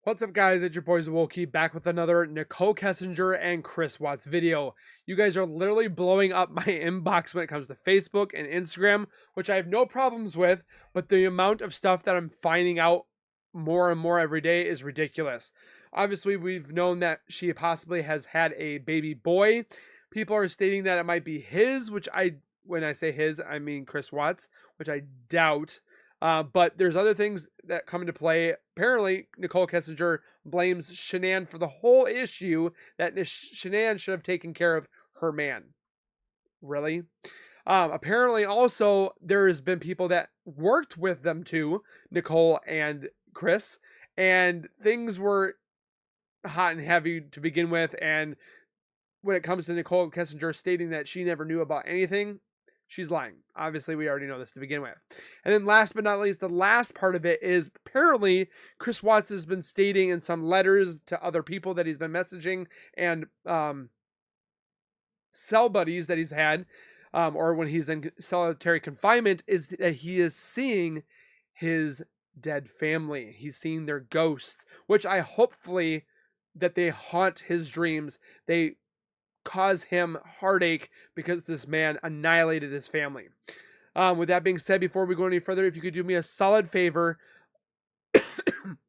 What's up, guys? It's your boys Wokey back with another Nicole Kessinger and Chris Watts video. You guys are literally blowing up my inbox when it comes to Facebook and Instagram, which I have no problems with, but the amount of stuff that I'm finding out more and more every day is ridiculous. Obviously, we've known that she possibly has had a baby boy. People are stating that it might be his, when I say his, I mean Chris Watts, which I doubt. But there's other things that come into play. Apparently, Nicole Kessinger blames Shanann for the whole issue that Shanann should have taken care of her man. Really? Apparently, also, there has been people that worked with them too, Nicole and Chris, and things were hot and heavy to begin with. And when it comes to Nicole Kessinger stating that she never knew about anything, she's lying. Obviously, we already know this to begin with. And then last but not least, the last part of it is apparently Chris Watts has been stating in some letters to other people that he's been messaging and cell buddies that he's had, or when he's in solitary confinement, is that he is seeing his dead family. He's seeing their ghosts, which I hopefully that they haunt his dreams. They cause him heartache because this man annihilated his family. With that being said, before we go any further, if you could do me a solid favor,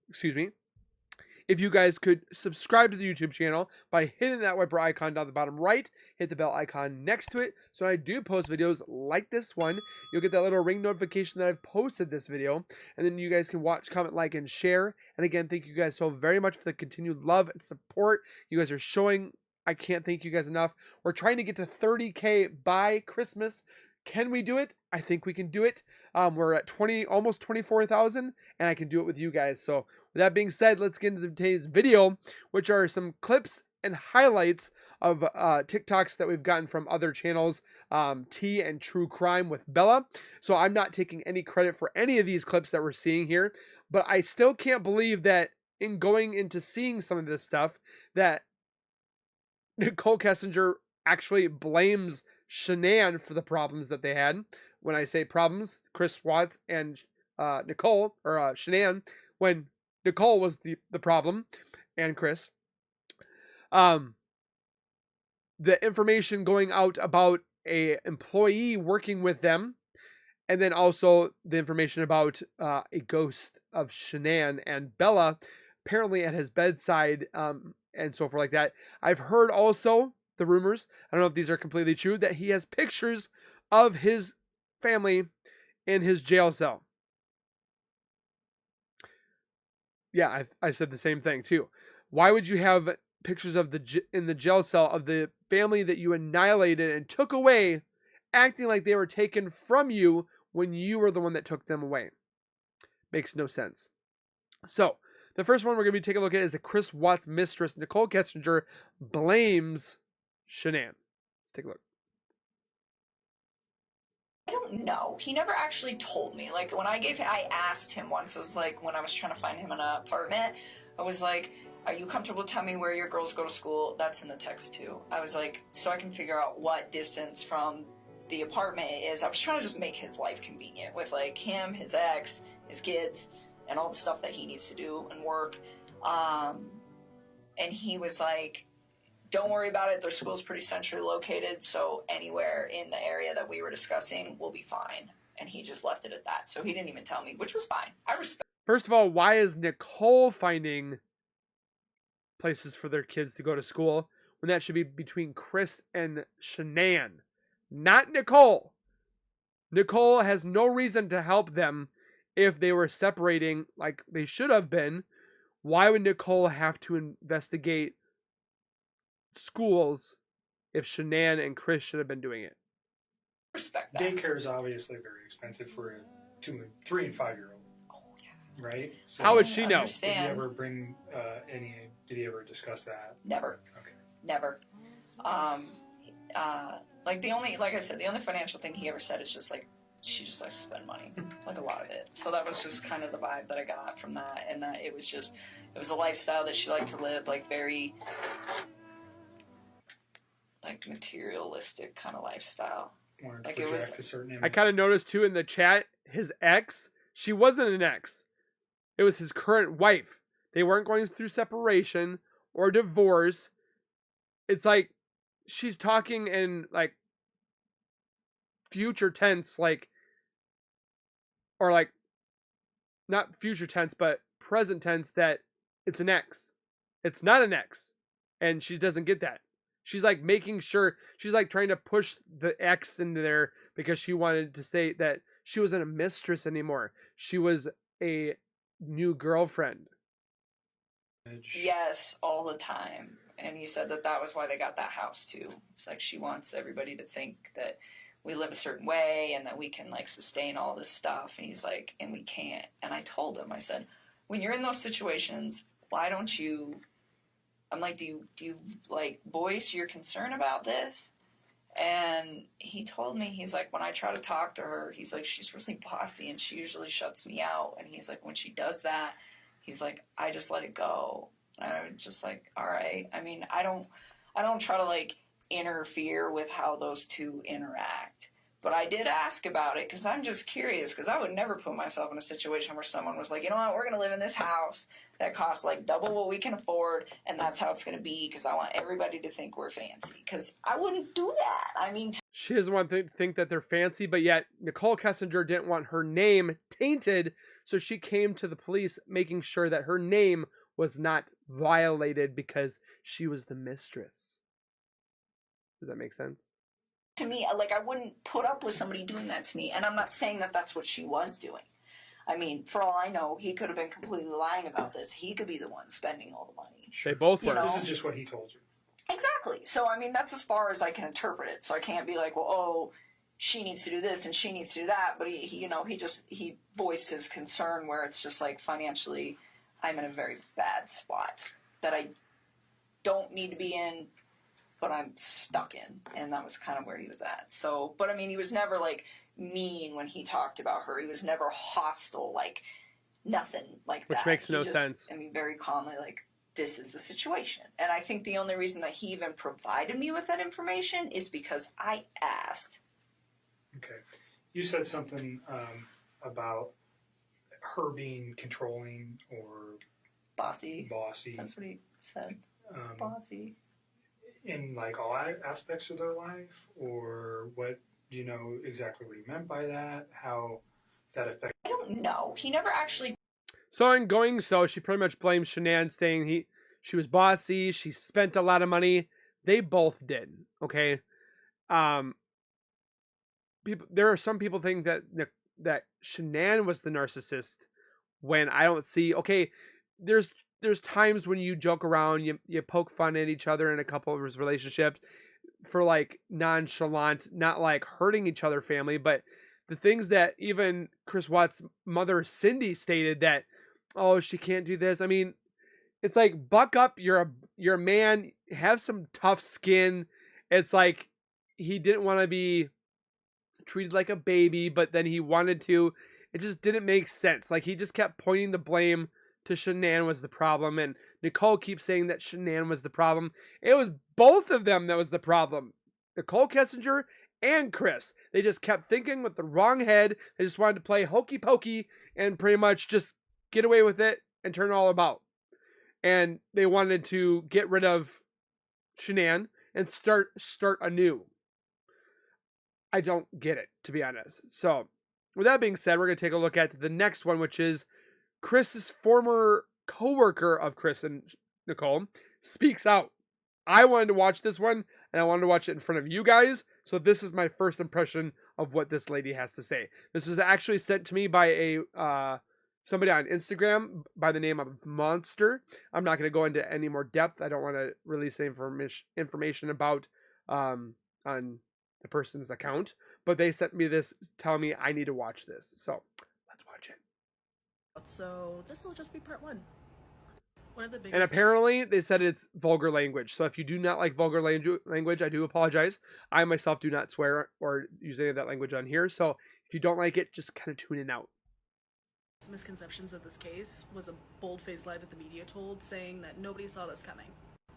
excuse me, if you guys could subscribe to the YouTube channel by hitting that wiper icon down the bottom right, hit the bell icon next to it, so when I do post videos like this one, you'll get that little ring notification that I've posted this video, and then you guys can watch, comment, like, and share. And again, thank you guys so very much for the continued love and support you guys are showing. I can't thank you guys enough. We're trying to get to 30K by Christmas. Can we do it? I think we can do it. We're at almost 24,000, and I can do it with you guys. So with that being said, let's get into today's video, which are some clips and highlights of TikToks that we've gotten from other channels, Tea and True Crime with Bella. So I'm not taking any credit for any of these clips that we're seeing here, but I still can't believe that in going into seeing some of this stuff that Nicole Kessinger actually blames Shanann for the problems that they had. When I say problems, Chris Watts and Nicole, or Shanann, when Nicole was the problem, and Chris. The information going out about a employee working with them, and then also the information about a ghost of Shanann and Bella, apparently at his bedside, and so forth like that. I've heard also the rumors, I don't know if these are completely true, that he has pictures of his family in his jail cell. Yeah, I said the same thing too. Why would you have pictures of in the jail cell of the family that you annihilated and took away, acting like they were taken from you when you were the one that took them away? Makes no sense. So, the first one we're going to be taking a look at is the Chris Watts mistress, Nicole Kessinger, blames Shanann. Let's take a look. I don't know. He never actually told me. Like, when I asked him once, it was like when I was trying to find him an apartment, I was like, are you comfortable telling me where your girls go to school? That's in the text too. I was like, so I can figure out what distance from the apartment it is. I was trying to just make his life convenient with like him, his ex, his kids, and all the stuff that he needs to do and work. And he was like, don't worry about it. Their school's pretty centrally located, so anywhere in the area that we were discussing will be fine. And he just left it at that. So he didn't even tell me, which was fine. I respect. First of all, why is Nicole finding places for their kids to go to school when that should be between Chris and Shanann, not Nicole? Nicole has no reason to help them if they were separating like they should have been. Why would Nicole have to investigate schools if Shanann and Chris should have been doing it? Respect that. Daycare is obviously very expensive for a 3 and 5 year old. Oh yeah. Right? So how would she know? did he ever bring did he ever discuss that? Never. Okay. Never. Like I said, the only financial thing he ever said is just like, she just likes to spend money, like a lot of it. So that was just kind of the vibe that I got from that, and that it was a lifestyle that she liked to live, like very, like materialistic kind of lifestyle. Wanted to Like it project was. a certain image. I kind of noticed too in the chat, his ex, she wasn't an ex. It was his current wife They weren't going through separation or divorce. It's like she's talking in like future tense, like, or like not future tense, but present tense, that it's an ex. It's not an ex. And she doesn't get that. She's like making sure, she's like trying to push the ex into there because she wanted to say that she wasn't a mistress anymore. She was a new girlfriend. Yes, all the time. And he said that that was why they got that house too. It's like she wants everybody to think that we live a certain way and that we can like sustain all this stuff. And he's like, and we can't. And I told him, I said, when you're in those situations, why don't you, I'm like, do you like voice your concern about this? And he told me, he's like, when I try to talk to her, he's like, she's really bossy and she usually shuts me out. And he's like, when she does that, he's like, I just let it go. And I was just like, all right. I mean, I don't try to like interfere with how those two interact. But I did ask about it because I'm just curious, because I would never put myself in a situation where someone was like, you know what, we're going to live in this house that costs like double what we can afford, and that's how it's going to be because I want everybody to think we're fancy. Because I wouldn't do that. I mean, She doesn't want to think that they're fancy, but yet Nicole Kessinger didn't want her name tainted, so she came to the police making sure that her name was not violated because she was the mistress. Does that make sense? to me, like, I wouldn't put up with somebody doing that to me. And I'm not saying that that's what she was doing. I mean, for all I know, he could have been completely lying about this. He could be the one spending all the money. They both were. You know? This is just what he told you. Exactly. So, I mean, that's as far as I can interpret it. So I can't be like, well, oh, she needs to do this and she needs to do that. But he voiced his concern where it's just like, financially, I'm in a very bad spot that I don't need to be in, but I'm stuck in. And that was kind of where he was at. So, but I mean, he was never like mean when he talked about her. He was never hostile, like nothing like that. Which makes no sense. I mean, very calmly, like, this is the situation. And I think the only reason that he even provided me with that information is because I asked. Okay. You said something about her being controlling or Bossy. bossy. That's what he said. Bossy. In like all aspects of their life, or what? Do you know exactly what he meant by that? How that affects? I don't know. He never actually. So in going so, she pretty much blames Shanann, saying she was bossy, she spent a lot of money. They both did. Okay. There are some people think that Shanann was the narcissist, when I don't see. Okay, there's times when you joke around, you poke fun at each other in a couple of relationships for like nonchalant, not like hurting each other family, but the things that even Chris Watts' mother Cindy stated that, oh, she can't do this. I mean, it's like, buck up, you're a man, have some tough skin. It's like he didn't want to be treated like a baby, but then he wanted to. It just didn't make sense. Like, he just kept pointing the blame to Shanann was the problem, and Nicole keeps saying that Shanann was the problem. It was both of them that was the problem. Nicole Kessinger and Chris. They just kept thinking with the wrong head. They just wanted to play hokey pokey and pretty much just get away with it and turn it all about. And they wanted to get rid of Shanann and start anew. I don't get it, to be honest. So, with that being said, we're going to take a look at the next one, which is Chris's former coworker of Chris and Nicole speaks out. I wanted to watch this one, and I wanted to watch it in front of you guys, so this is my first impression of what this lady has to say. This was actually sent to me by somebody on Instagram by the name of Monster. I'm not going to go into any more depth. I don't want to release any information about on the person's account, but they sent me this telling me I need to watch this. So let's watch it. So this will just be part one. One of the biggest. And apparently they said it's vulgar language. So if you do not like vulgar language, I do apologize. I myself do not swear or use any of that language on here. So if you don't like it, just kind of tune in out. Misconceptions of this case was a bold-faced lie that the media told, saying that nobody saw this coming.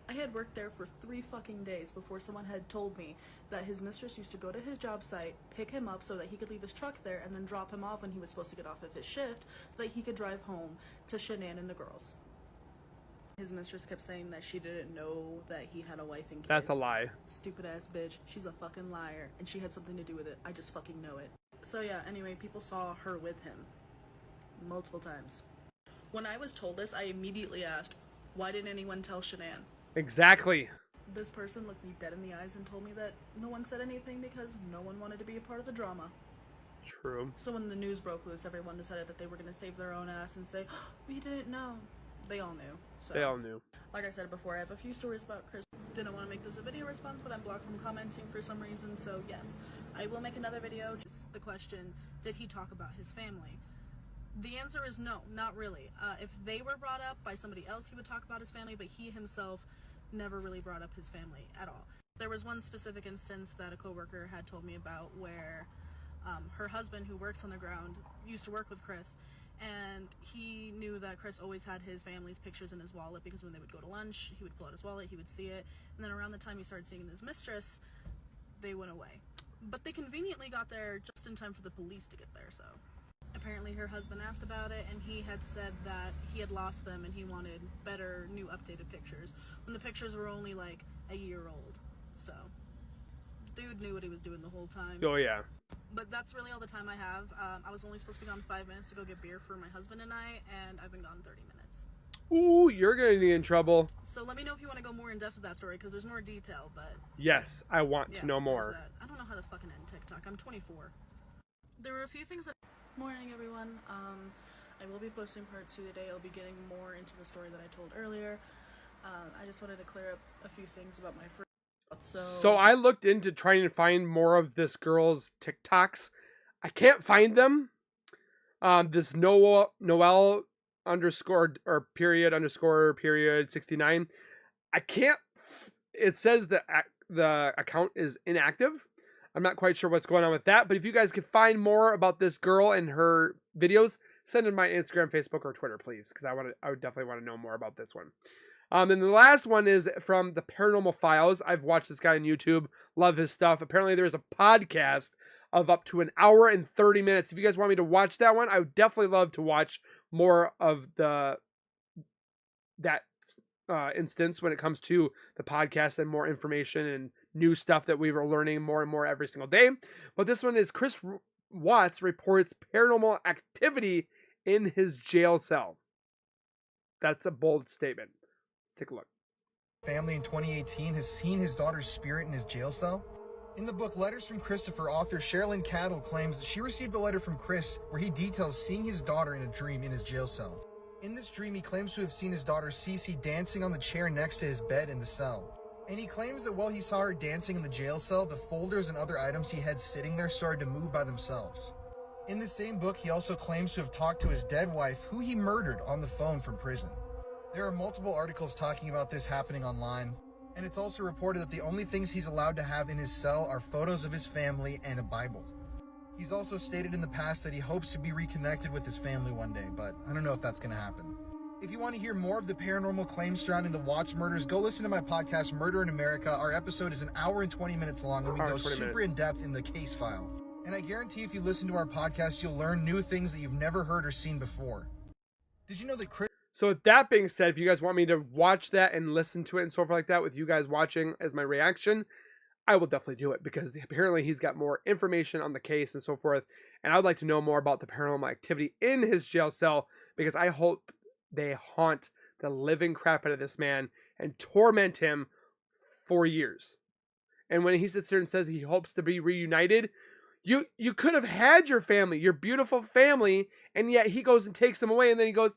I had worked there for 3 fucking days before someone had told me that his mistress used to go to his job site, pick him up so that he could leave his truck there, and then drop him off when he was supposed to get off of his shift so that he could drive home to Shanann and the girls. His mistress kept saying that she didn't know that he had a wife and kids. That's a lie. Stupid ass bitch. She's a fucking liar. And she had something to do with it. I just fucking know it. So yeah, anyway, people saw her with him. Multiple times. When I was told this, I immediately asked, why didn't anyone tell Shanann? Exactly. This person looked me dead in the eyes and told me that no one said anything because no one wanted to be a part of the drama. True. So when the news broke loose, everyone decided that they were going to save their own ass and say, oh, we didn't know. They all knew. So, They all knew. like I said before, I have a few stories about Chris. Didn't want to make this a video response, but I'm blocked from commenting for some reason, so yes, I will make another video. Just the question, did he talk about his family? The answer is no, not really. If they were brought up by somebody else, he would talk about his family, but he himself never really brought up his family at all. There was one specific instance that a coworker had told me about where her husband, who works on the ground, used to work with Chris, and he knew that Chris always had his family's pictures in his wallet because when they would go to lunch, he would pull out his wallet, he would see it, and then around the time he started seeing his mistress, they went away. But they conveniently got there just in time for the police to get there, so. Apparently her husband asked about it, and he had said that he had lost them and he wanted better, new, updated pictures, when the pictures were only like a year old. So, dude knew what he was doing the whole time. Oh, yeah. But that's really all the time I have. I was only supposed to be gone 5 minutes to go get beer for my husband and I, and I've been gone 30 minutes. Ooh, you're gonna be in trouble. So let me know if you want to go more in depth with that story, because there's more detail, but... Yes, I want to know there's more. that. I don't know how to fucking end TikTok. I'm 24. There were a few things that... Morning, everyone. I will be posting part 2 today. I'll be getting more into the story that I told earlier. I just wanted to clear up a few things about my first... So I looked into trying to find more of this girl's TikToks. I can't find them. This Noel underscore or period underscore period 69. I can't. It says that the account is inactive. I'm not quite sure what's going on with that. But if you guys could find more about this girl and her videos, send in my Instagram, Facebook, or Twitter, please, because I would definitely want to know more about this one. And the last one is from the Paranormal Files. I've watched this guy on YouTube. Love his stuff. Apparently, there's a podcast of up to 1 hour and 30 minutes. If you guys want me to watch that one, I would definitely love to watch more of that instance when it comes to the podcast and more information and new stuff that we were learning more and more every single day. But this one is Chris Watts reports paranormal activity in his jail cell. That's a bold statement. Let's take a look. Family in 2018 has seen his daughter's spirit in his jail cell. In the book Letters from Christopher, author Sherilyn Cattle claims that she received a letter from Chris where he details seeing his daughter in a dream in his jail cell. In this dream, he claims to have seen his daughter Cece dancing on the chair next to his bed in the cell. And he claims that while he saw her dancing in the jail cell, the folders and other items he had sitting there started to move by themselves. In the same book, he also claims to have talked to his dead wife, who he murdered, on the phone from prison. There are multiple articles talking about this happening online, and it's also reported that the only things he's allowed to have in his cell are photos of his family and a Bible. He's also stated in the past that he hopes to be reconnected with his family one day, but I don't know if that's going to happen. If you want to hear more of the paranormal claims surrounding the Watts murders, go listen to my podcast, Murder in America. Our episode is 1 hour and 20 minutes long, and we go super in depth in the case file. And I guarantee if you listen to our podcast, you'll learn new things that you've never heard or seen before. Did you know that Chris... So with that being said, if you guys want me to watch that and listen to it and so forth like that with you guys watching as my reaction, I will definitely do it because apparently he's got more information on the case and so forth. And I would like to know more about the paranormal activity in his jail cell because I hope they haunt the living crap out of this man and torment him for years. And when he sits there and says he hopes to be reunited, you could have had your family, your beautiful family, and yet he goes and takes them away and then he goes,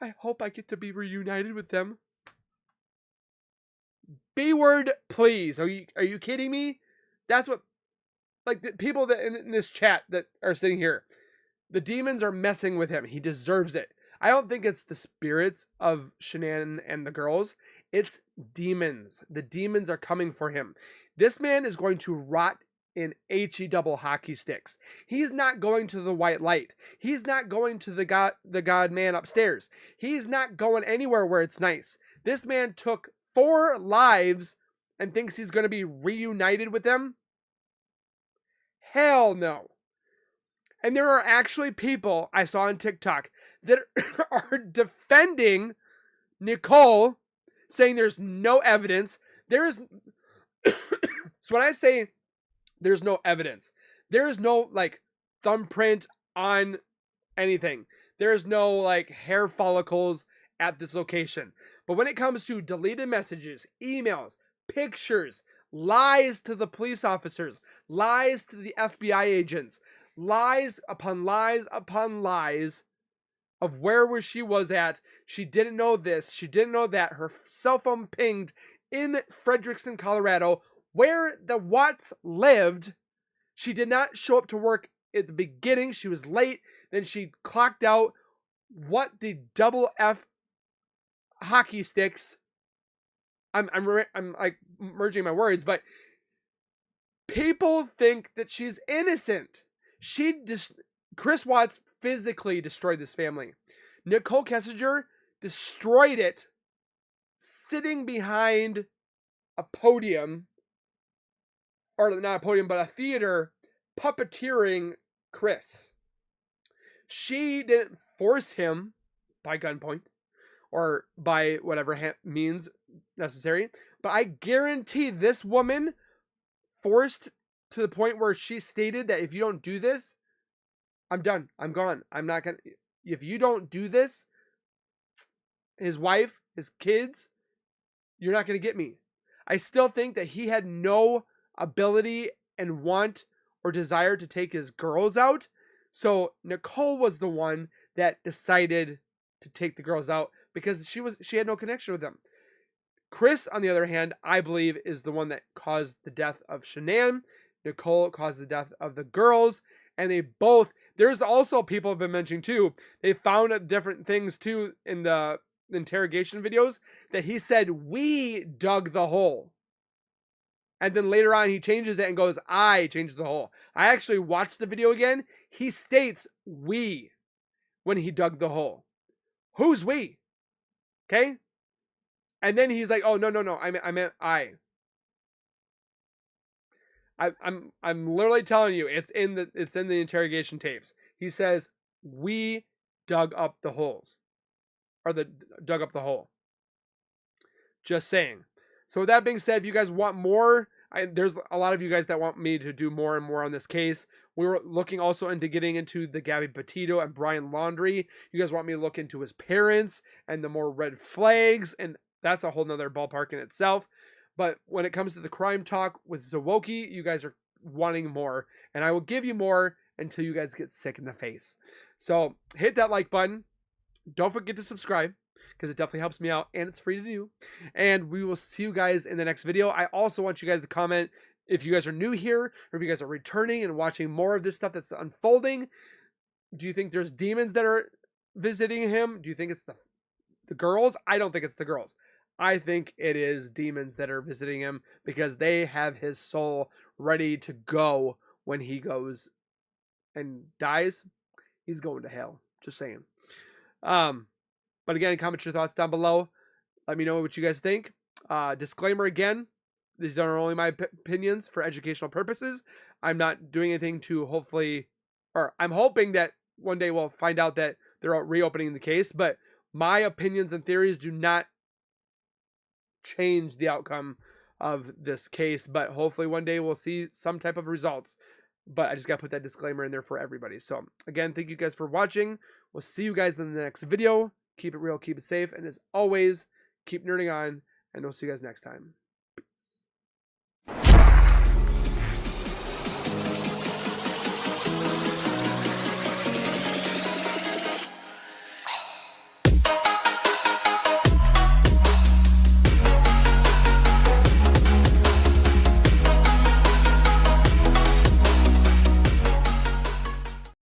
I hope I get to be reunited with them. B-word, please. Are you kidding me? That's what, like, the people that in this chat that are sitting here, the demons are messing with him. He deserves it. I don't think it's the spirits of Shanann and the girls. It's demons. The demons are coming for him. This man is going to rot in HE double hockey sticks. He's not going to the white light. He's not going to the God man upstairs. He's not going anywhere where it's nice. This man took 4 lives and thinks he's going to be reunited with them? Hell no. And there are actually people I saw on TikTok that are defending Nicole saying there's no evidence. There's so when I say there's no evidence, there's no like thumbprint on anything. There's no like hair follicles at this location. But when it comes to deleted messages, emails, pictures, lies to the police officers, lies to the FBI agents, lies upon lies upon lies of where she was at. She didn't know this. She didn't know that. Her cell phone pinged in Frederickson, Colorado, where the Watts lived. She did not show up to work at the beginning. She was late. Then she clocked out. What the double F hockey sticks? I'm like merging my words, but people think that she's innocent. Chris Watts physically destroyed this family. Nicole Kessinger destroyed it sitting behind a podium, or not a podium, but a theater, puppeteering Chris. She didn't force him by gunpoint or by whatever means necessary, but I guarantee this woman forced to the point where she stated that if you don't do this, I'm done. I'm gone. I'm not going to. If you don't do this, his wife, his kids, you're not going to get me. I still think that he had no ability and want or desire to take his girls out. So Nicole was the one that decided to take the girls out because she had no connection with them. Chris, on the other hand, I believe is the one that caused the death of Shanann. Nicole caused the death of the girls. And they both, there's also people have been mentioning too, they found different things too in the interrogation videos that he said, we dug the hole. And then later on he changes it and goes, I changed the hole. I actually watched the video again. He states we when he dug the hole. Who's we? Okay? And then he's like, oh, no, I meant I. I'm literally telling you, it's in the interrogation tapes. He says, we dug up the holes. Or dug up the hole. Just saying. So with that being said, if you guys want more, there's a lot of you guys that want me to do more and more on this case. We were looking also into getting into the Gabby Petito and Brian Laundrie. You guys want me to look into his parents and the more red flags, and that's a whole nother ballpark in itself. But when it comes to the crime talk with Zawoki, you guys are wanting more, and I will give you more until you guys get sick in the face. So hit that like button. Don't forget to subscribe, because it definitely helps me out, and it's free to do. And we will see you guys in the next video. I also want you guys to comment if you guys are new here, or if you guys are returning and watching more of this stuff that's unfolding. Do you think there's demons that are visiting him? Do you think it's the girls? I don't think it's the girls. I think it is demons that are visiting him because they have his soul ready to go when he goes and dies. He's going to hell. Just saying. But again, comment your thoughts down below. Let me know what you guys think. Disclaimer again, these are only my opinions for educational purposes. I'm not doing anything to I'm hoping that one day we'll find out that they're reopening the case, but my opinions and theories do not change the outcome of this case, but hopefully one day we'll see some type of results. But I just got to put that disclaimer in there for everybody. So again, thank you guys for watching. We'll see you guys in the next video. Keep it real, keep it safe, and as always, keep nerding on, and we'll see you guys next time.